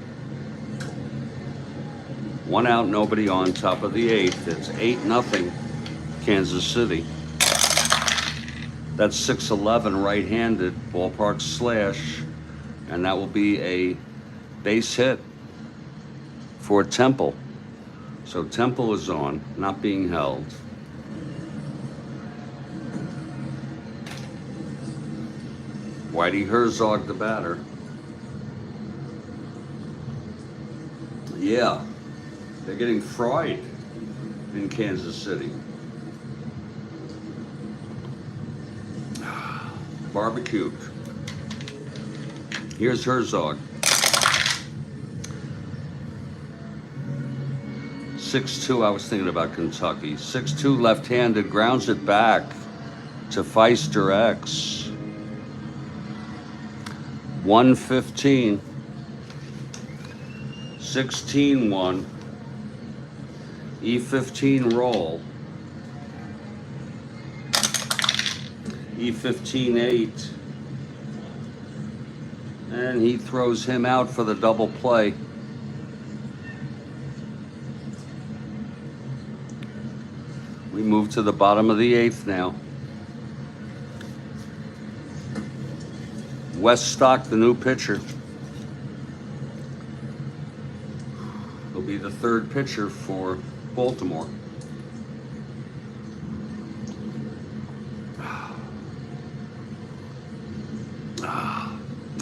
Speaker 1: 1 out, nobody on, top of the 8th. It's 8-0 Kansas City. That's 6'11" right-handed, ballpark slash, and that will be a base hit for Temple. So Temple is on, not being held. Whitey Herzog, the batter. Yeah, they're getting fried in Kansas City. Barbecued. Here's Herzog. 6'2", I was thinking about Kentucky. 6'2", left-handed, grounds it back to Pfister X. 115. 16-1. E15 roll. E15-8. And he throws him out for the double play. We move to the bottom of the 8th now. Wes Stock, the new pitcher. He'll be the 3rd pitcher for Baltimore.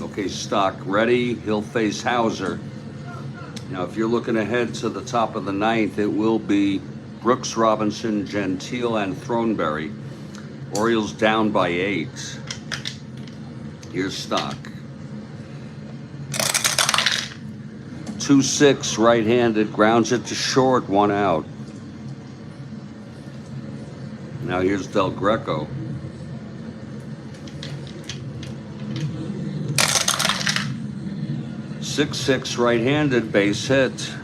Speaker 1: Okay, Stock ready. He'll face Hauser. Now, if you're looking ahead to the top of the 9th, it will be Brooks, Robinson, Gentile, and Throneberry. Orioles down by 8. Here's Stock. 2-6, right-handed, grounds it to short, 1 out. Now here's Del Greco. 6-6, right-handed, base hit.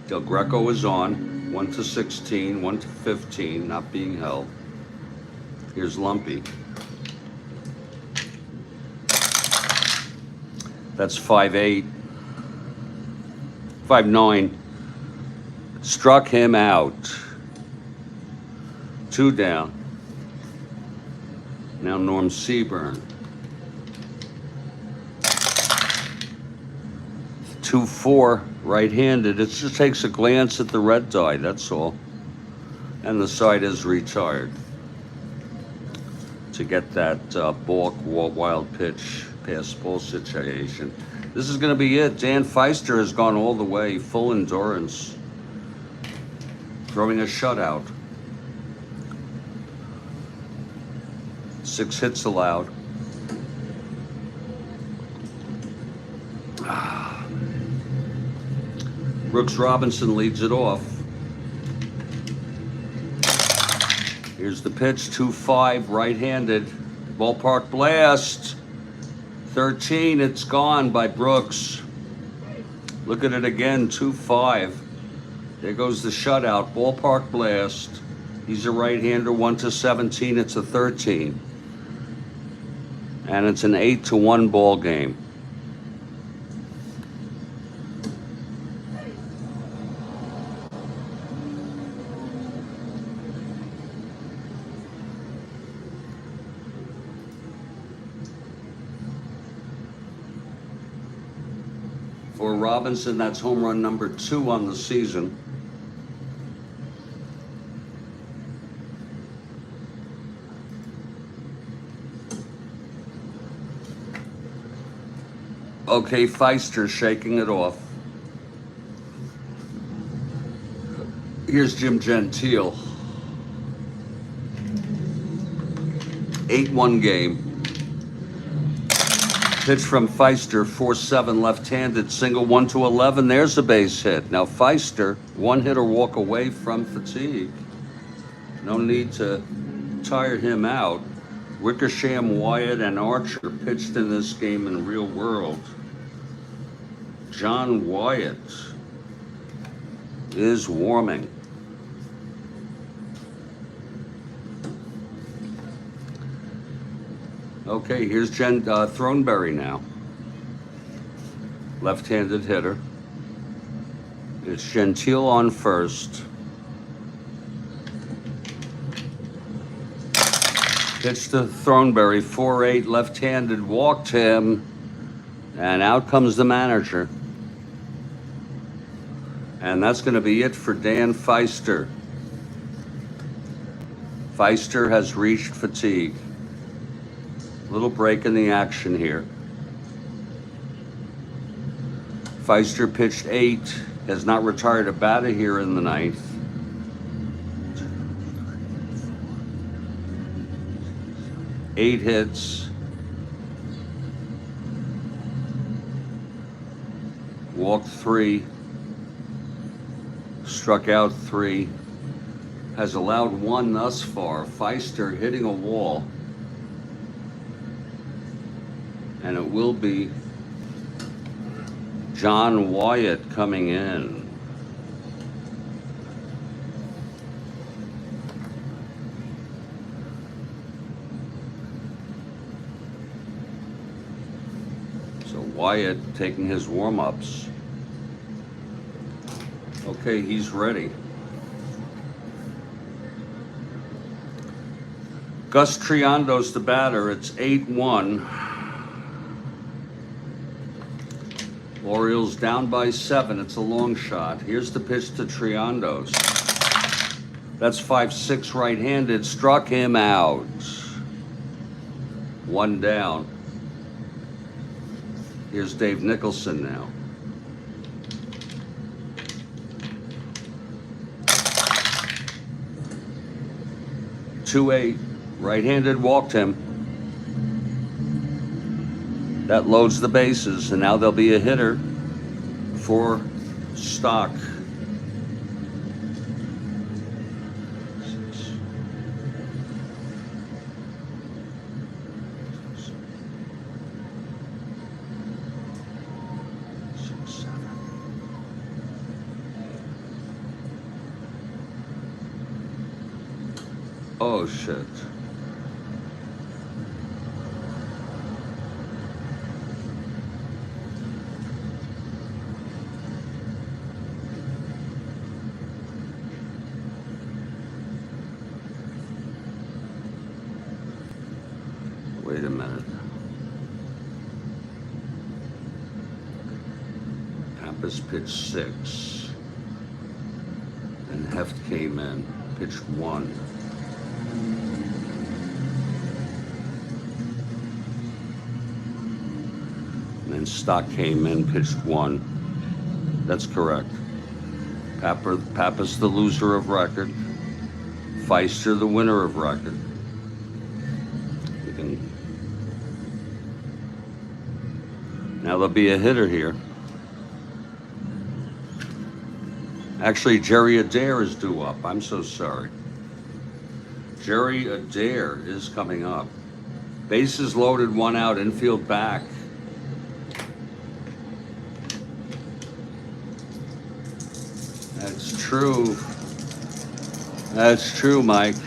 Speaker 1: Del Greco is on. 1-16, 1-15, not being held. Here's Lumpy. That's 5-8. 5-9. Struck him out. 2 down. Now Norm Seaburn. 2-4, right-handed. It just takes a glance at the red die, that's all. And the side is retired to get that balk wild pitch past ball situation. This is going to be it. Dan Pfister has gone all the way, full endurance, throwing a shutout. 6 hits allowed. Brooks Robinson leads it off. Here's the pitch, 2-5, right-handed. Ballpark blast. 13, it's gone by Brooks. Look at it again, 2-5. There goes the shutout, ballpark blast. He's a right-hander, 1-17, it's a 13. And it's an 8-1 ball game. For Robinson, that's home run number 2 on the season. Okay, Pfister shaking it off. Here's Jim Gentile. 8-1 game. Pitch from Pfister, 4-7 left-handed, single 1-11. There's a base hit. Now Pfister, 1 hit or walk away from fatigue. No need to tire him out. Wickersham, Wyatt, and Archer pitched in this game in real world. John Wyatt is warming. Okay, here's Throneberry now. Left-handed hitter. It's Gentile on first. Pitch to Throneberry, 4-8, left-handed, walked him, and out comes the manager. And that's going to be it for Dan Pfister. Pfister has reached fatigue. Little break in the action here. Pfister pitched 8, has not retired a batter here in the 9th. Eight hits. Walked 3. Struck out 3. Has allowed 1 thus far. Pfister hitting a wall. And it will be John Wyatt coming in. So Wyatt taking his warm-ups. Okay, he's ready. Gus Triando's the batter. It's 8-1. Orioles down by 7. It's a long shot. Here's the pitch to Triandos. That's 5-6 right-handed. Struck him out. 1 down. Here's Dave Nicholson now. .28 right-handed, walked him. That loads the bases, and now there'll be a hitter for Stock. Oh, shit. Wait a minute. Pappas pitched 6. And Heft came in, pitched 1. And then Stock came in, pitched 1. That's correct. Pappas the loser of record. Pfister the winner of record. Now there'll be a hitter here. Actually, Jerry Adair is due up. I'm so sorry. Jerry Adair is coming up. Bases loaded, 1 out, infield back. That's true. That's true, Mike.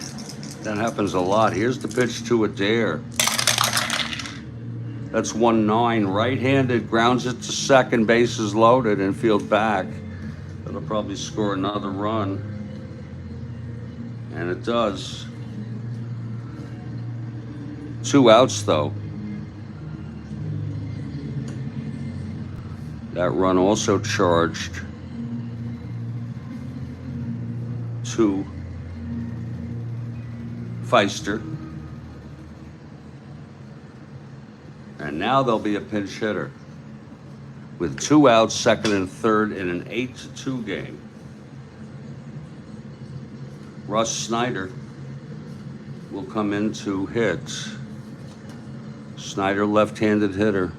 Speaker 1: That happens a lot. Here's the pitch to Adair. That's 1-9. Right-handed, grounds it to second, bases loaded, infield back. It'll probably score another run. And it does. 2 outs, though. That run also charged to Pfister. And now there'll be a pinch hitter with 2 outs, second and third in an 8-2 game. Russ Snyder will come in to hit. Snyder, left-handed hitter.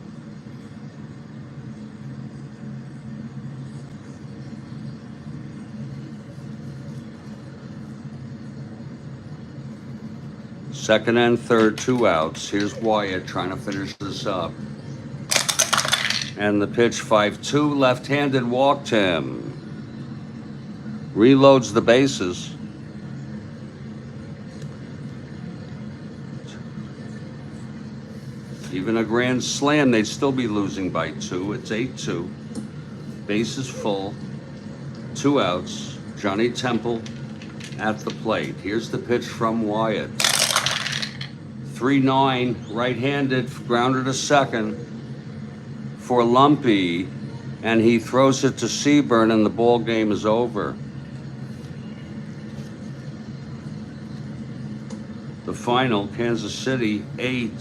Speaker 1: Second and third, 2 outs. Here's Wyatt trying to finish this up. And the pitch, 5-2, left-handed, walked him. Reloads the bases. Even a grand slam, they'd still be losing by 2. It's 8-2. Bases full. 2 outs. Johnny Temple at the plate. Here's the pitch from Wyatt. 3-9, right-handed, grounder to second for Lumpy, and he throws it to Seaburn, and the ball game is over. The final, Kansas City 8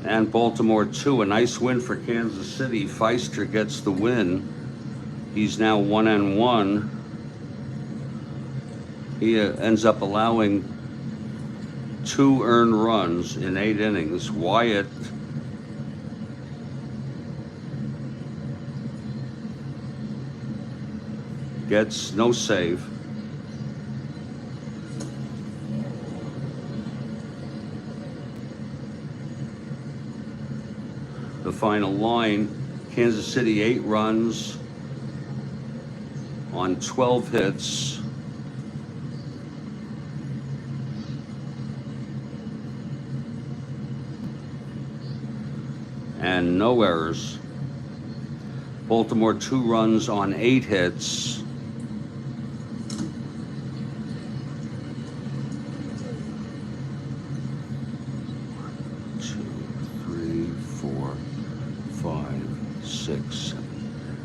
Speaker 1: and Baltimore 2. A nice win for Kansas City. Pfister gets the win. He's now 1-1. He ends up allowing 2 earned runs in 8 innings. Wyatt gets no save. The final line, Kansas City 8 runs on 12 hits. And no errors. Baltimore 2 runs on 8 hits.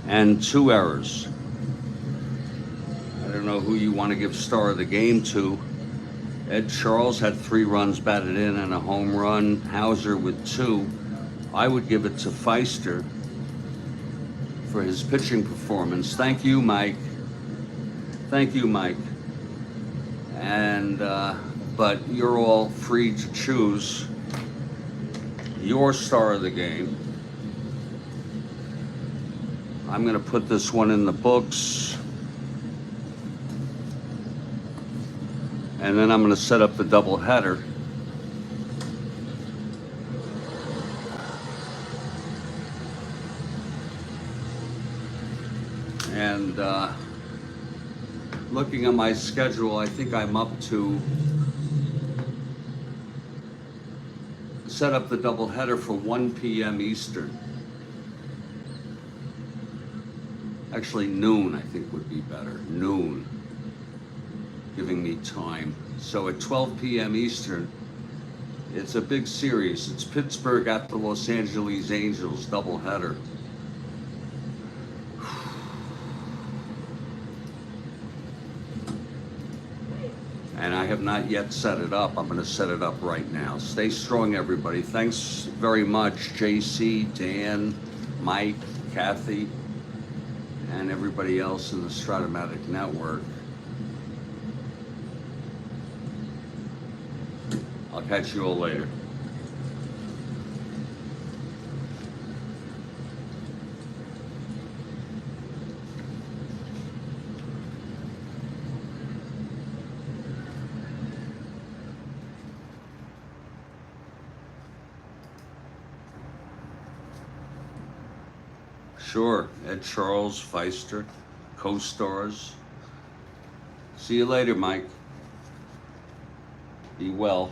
Speaker 1: And 2 errors. I don't know who you want to give star of the game to. Ed Charles had 3 runs batted in and a home run. Hauser with 2. I would give it to Pfister for his pitching performance. Thank you, Mike. Thank you, Mike. And but you're all free to choose your star of the game. I'm going to put this one in the books. And then I'm going to set up the doubleheader. And looking at my schedule, I think I'm up to set up the doubleheader for 1 p.m. Eastern. Actually, noon, I think, would be better. Noon, giving me time. So at 12 p.m. Eastern, It's a big series. It's Pittsburgh at the Los Angeles Angels doubleheader. And I have not yet set it up. I'm going to set it up right now. Stay strong, everybody. Thanks very much, JC, Dan, Mike, Kathy, and everybody else in the Strat-O-Matic network. I'll catch you all later. Sure, Ed Charles, Pfister, co-stars. See you later, Mike. Be well.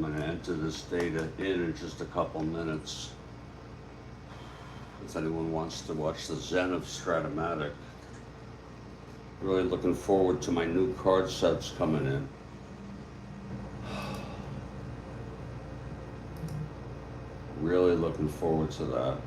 Speaker 1: I'm going to enter this data in just a couple minutes. If anyone wants to watch the Zen of Strat-O-Matic. Really looking forward to my new card sets coming in. Really looking forward to that.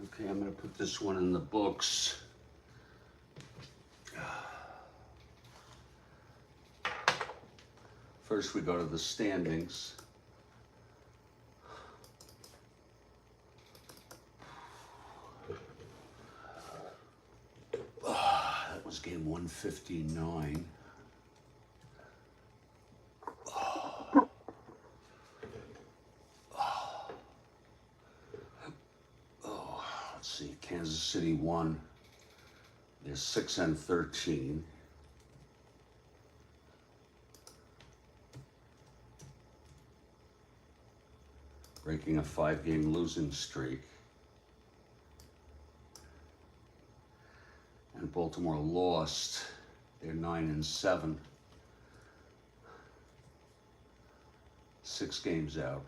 Speaker 1: Okay, I'm going to put this one in the books. First, we go to the standings. That was game 159. Let's see, Kansas City won. They're 6-13. Breaking a 5-game losing streak. And Baltimore lost. They're 9-7. 6 games out.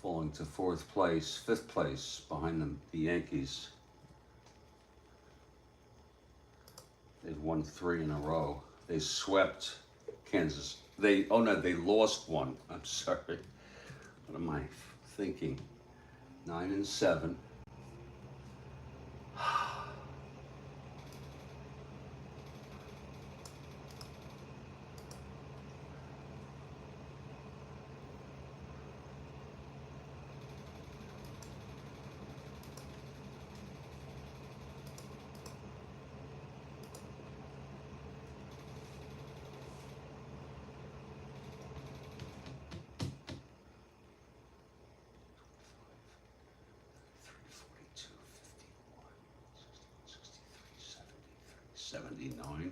Speaker 1: Falling to 4th place, 5th place behind the Yankees. They've won 3 in a row. They swept Kansas. They lost one. I'm sorry. What am I thinking? 9-7. $79, 7,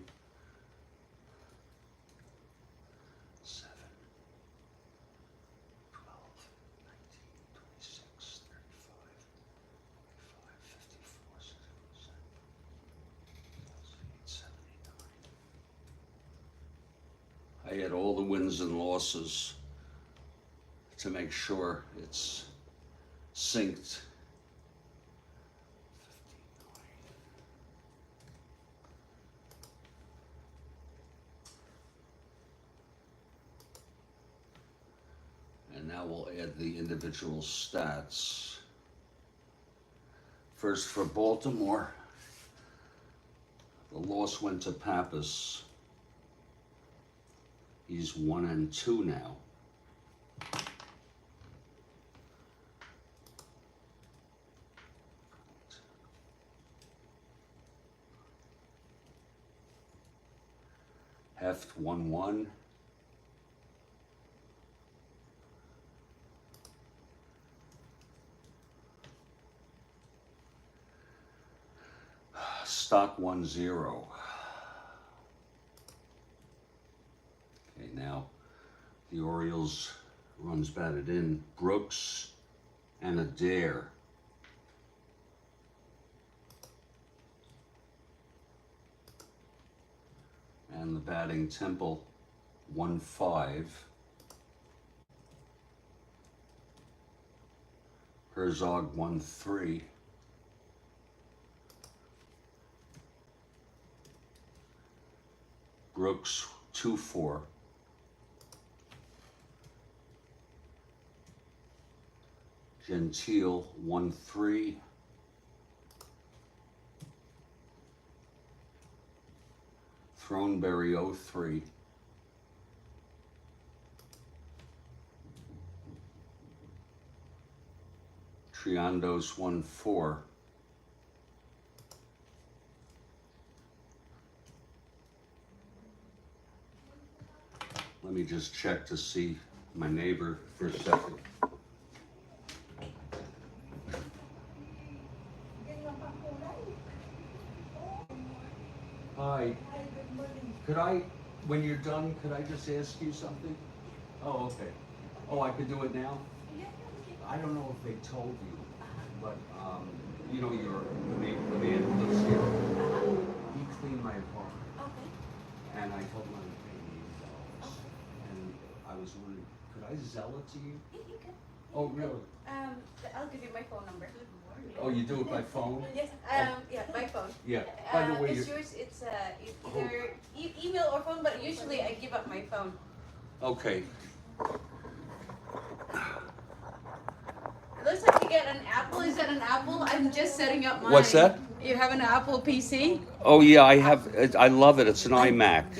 Speaker 1: 12, 19, 26, 35, 54, 67, 79. I had all the wins and losses to make sure it's synced. And now we'll add the individual stats. First for Baltimore, the loss went to Pappas. He's 1-2 now. Heft 1-1. Stock 1-0. Okay, now the Orioles runs batted in. Brooks and Adair. And the batting Temple 1-5. Herzog 1-3. Brooks 2-4. Gentile 1-3. Throneberry 0-3. Triandos 1-4. Let me just check to see my neighbor for a second. Hi. Could I, when you're done, could I just ask you something? Oh, okay. Oh, I could do it now? I don't know if they told you, but you know the man who lives here. He cleaned my apartment. Okay. And I told him I would pay $80. Okay. And I was wondering, could I Zelle it to you?
Speaker 2: Yeah, you can.
Speaker 1: Oh, really?
Speaker 2: I'll give you my phone number.
Speaker 1: Oh, you do it by phone?
Speaker 2: Yes. Yeah, by phone.
Speaker 1: Yeah. By the way,
Speaker 2: it's yours. It's either email or phone, but usually I give up my phone.
Speaker 1: Okay.
Speaker 2: It looks like you get an Apple? Is that an Apple? I'm just setting up mine.
Speaker 1: What's that?
Speaker 2: You have an Apple PC?
Speaker 1: Oh yeah, I have. I love it. It's an iMac.